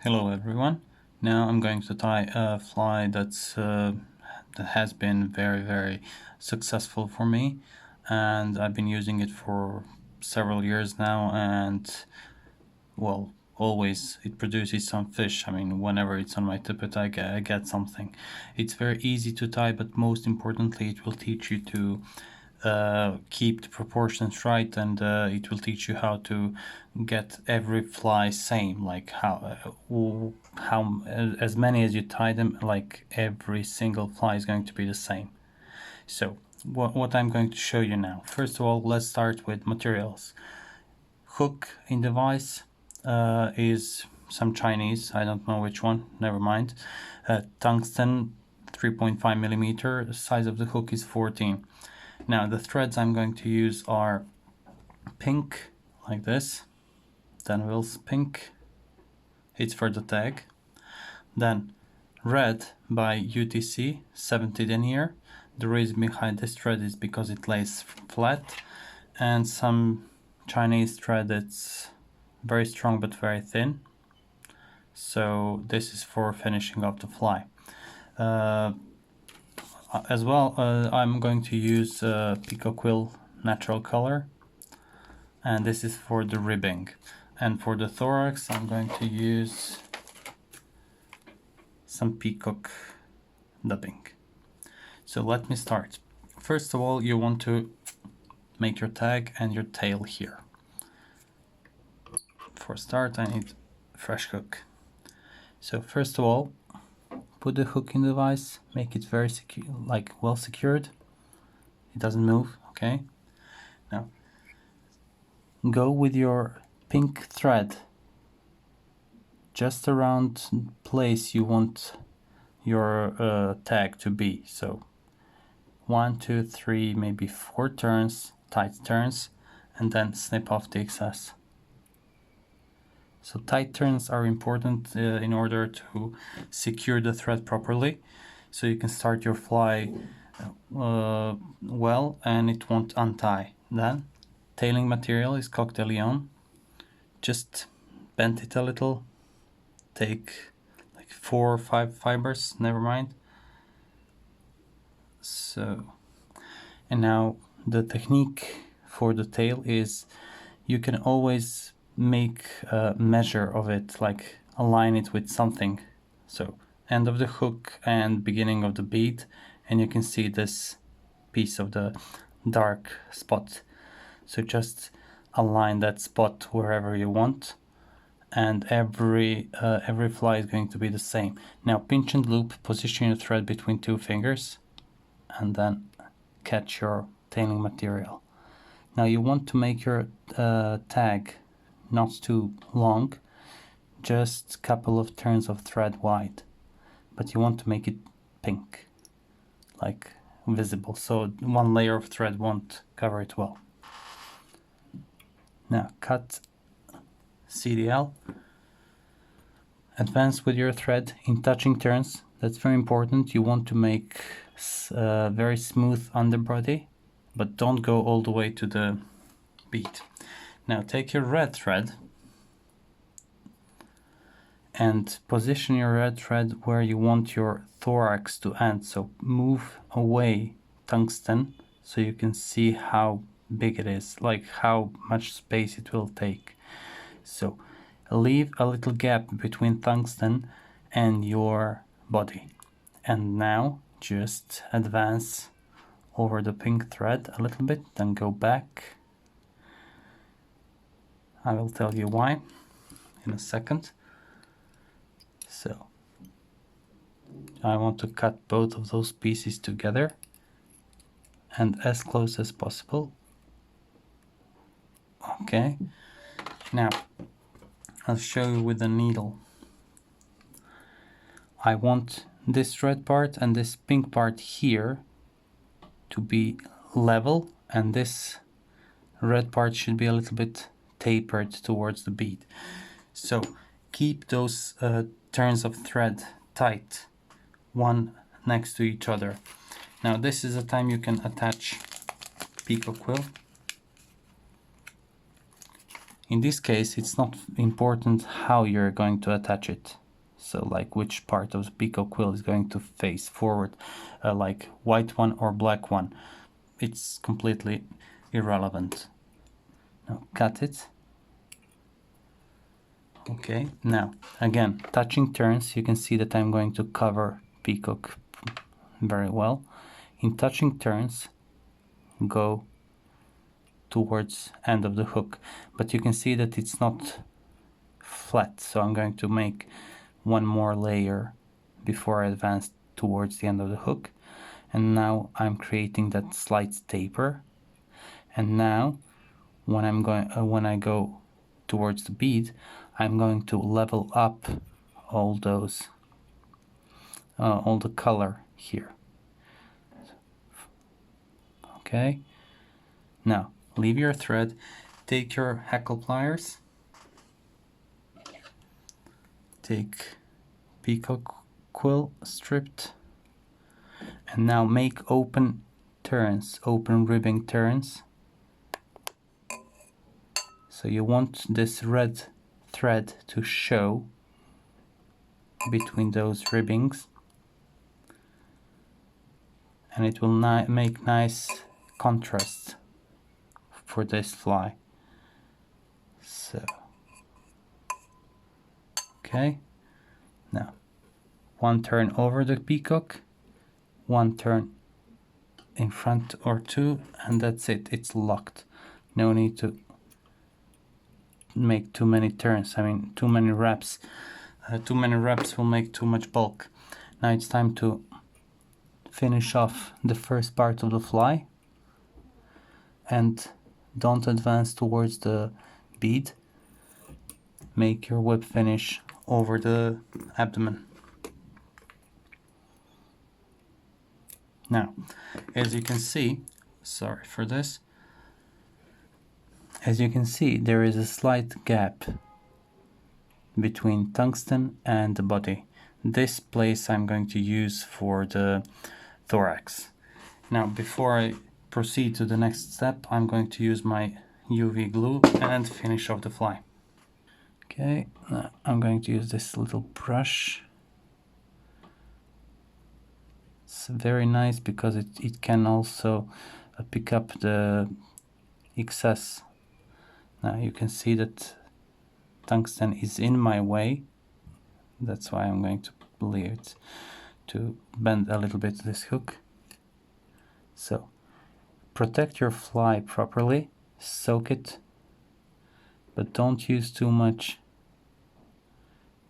Hello everyone. Now I'm going to tie a fly that has been very successful for me, and I've been using it for several years now, and well, always it produces some fish. I mean, whenever it's on my tippet, I get something. It's very easy to tie, but most importantly, it will teach you to keep the proportions right, and it will teach you how to get every fly same, like how as many as you tie them, like every single fly is going to be the same. So what I'm going to show you now, first of all, let's start with materials. Hook in the vise is some Chinese, I don't know which one, never mind. Tungsten 3.5 millimeter, the size of the hook is 14. Now the threads I'm going to use are pink, like this, then Will's pink, it's for the tag, then red by UTC 70 denier. The reason behind this thread is because it lays flat, and some Chinese thread that's very strong but very thin, so this is for finishing off the fly. As well, I'm going to use Quill natural color, and this is for the ribbing. And for the thorax, I'm going to use some peacock dubbing. So let me start. First of all, you want to make your tag and your tail here. For start, I need a fresh hook. So first of all, put the hook in the vise, make it very secure, like well secured. It doesn't move, okay? Now, go with your pink thread just around the place you want your tag to be. So 1, 2, 3, maybe 4 turns, tight turns, and then snip off the excess. So tight turns are important in order to secure the thread properly, so you can start your fly well and it won't untie. Then tailing material is coq de lion. Just bend it a little, take like 4 or 5 fibers, never mind. So, and now the technique for the tail is you can always make a measure of it, like align it with something. So end of the hook and beginning of the bead, and you can see this piece of the dark spot. So just align that spot wherever you want, and every fly is going to be the same. Now pinch and loop, position your thread between 2 fingers, and then catch your tailing material. Now you want to make your tag not too long, just a couple of turns of thread wide, but you want to make it pink, like visible, so one layer of thread won't cover it well. Now cut CDL, advance with your thread in touching turns. That's very important. You want to make a very smooth underbody, but don't go all the way to the bead. Now take your red thread and position your red thread where you want your thorax to end. So move away tungsten so you can see how big it is, like how much space it will take. So leave a little gap between tungsten and your body. And now just advance over the pink thread a little bit, then go back. I will tell you why in a second. So I want to cut both of those pieces together and as close as possible. Okay, now I'll show you with the needle. I want this red part and this pink part here to be level, and this red part should be a little bit tapered towards the bead. So keep those turns of thread tight, one next to each other. Now this is the time you can attach peacock quill In this case, it's not important how you're going to attach it. So like which part of the peacock quill is going to face forward, like white one or black one. It's completely irrelevant. Now cut it. Okay, now again, touching turns, you can see that I'm going to cover peacock very well. In touching turns, go towards end of the hook, but you can see that it's not flat, so I'm going to make one more layer before I advance towards the end of the hook. And now I'm creating that slight taper, and now when I go towards the bead, I'm going to level up all those all the color here. Okay, now leave your thread, take your hackle pliers, take peacock quill stripped, and now make open turns, open ribbing turns. So you want this red thread to show between those ribbings, and it will make nice contrast for this fly. So okay, now one turn over the peacock, one turn in front or two, and that's it, it's locked. No need to make too many turns, I mean too many wraps. Too many wraps will make too much bulk. Now it's time to finish off the first part of the fly, and don't advance towards the bead. Make your whip finish over the abdomen. Now, as you can see, sorry for this, as you can see, there is a slight gap between tungsten and the body. This place I'm going to use for the thorax. Now, before I proceed to the next step, I'm going to use my UV glue and finish off the fly. Okay, now I'm going to use this little brush. It's very nice because it can also pick up the excess. Now you can see that tungsten is in my way. That's why I'm going to leave it to bend a little bit this hook. So protect your fly properly, soak it, but don't use too much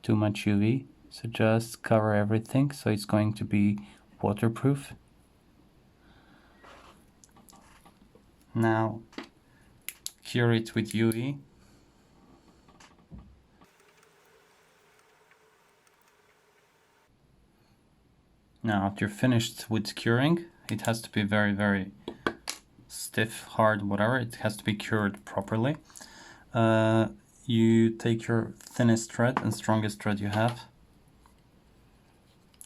UV. So just cover everything, so it's going to be waterproof. Now cure it with UV. Now after you're finished with curing, it has to be very, very stiff, hard, whatever. It has to be cured properly. You take your thinnest thread and strongest thread you have.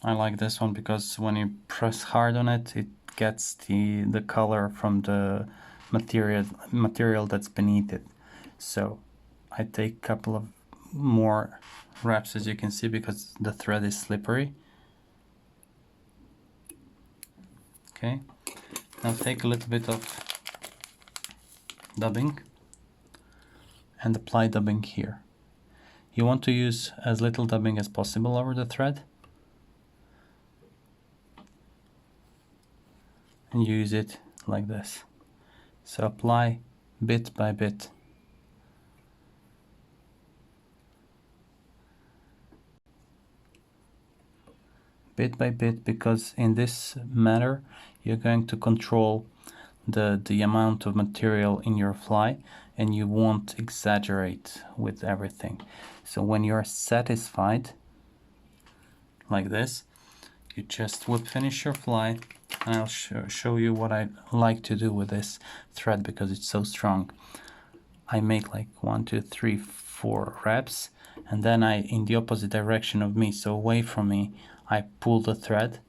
I like this one because when you press hard on it, it gets the color from the material that's beneath it. So I take a couple of more wraps, as you can see, because the thread is slippery. Okay, now take a little bit of dubbing and apply dubbing here. You want to use as little dubbing as possible over the thread, and use it like this. So apply bit by bit. Bit by bit, because in this manner you're going to control the amount of material in your fly, and you won't exaggerate with everything. So when you're satisfied like this, you just whip finish your fly, and I'll show you what I like to do with this thread because it's so strong. I make like 1, 2, 3, 4 wraps, and then I, in the opposite direction of me, so away from me, I pull the thread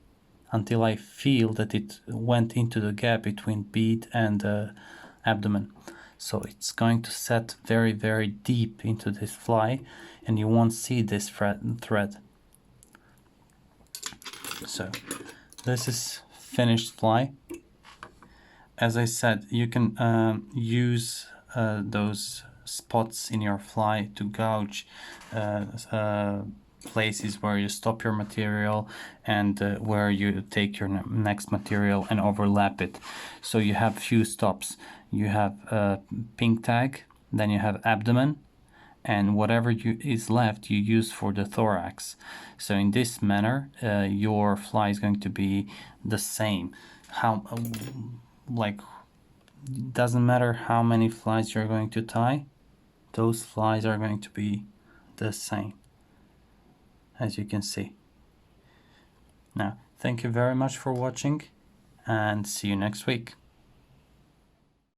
until I feel that it went into the gap between bead and abdomen. So it's going to set very, very deep into this fly, and you won't see this thread. So this is finished fly. As I said, you can use those spots in your fly to gouge places where you stop your material and where you take your next material and overlap it. So you have few stops. You have pink tag, then you have abdomen, and whatever is left you use for the thorax. So in this manner your fly is going to be the same. How like, doesn't matter how many flies you're going to tie, those flies are going to be the same, as you can see. Now, thank you very much for watching, and see you next week.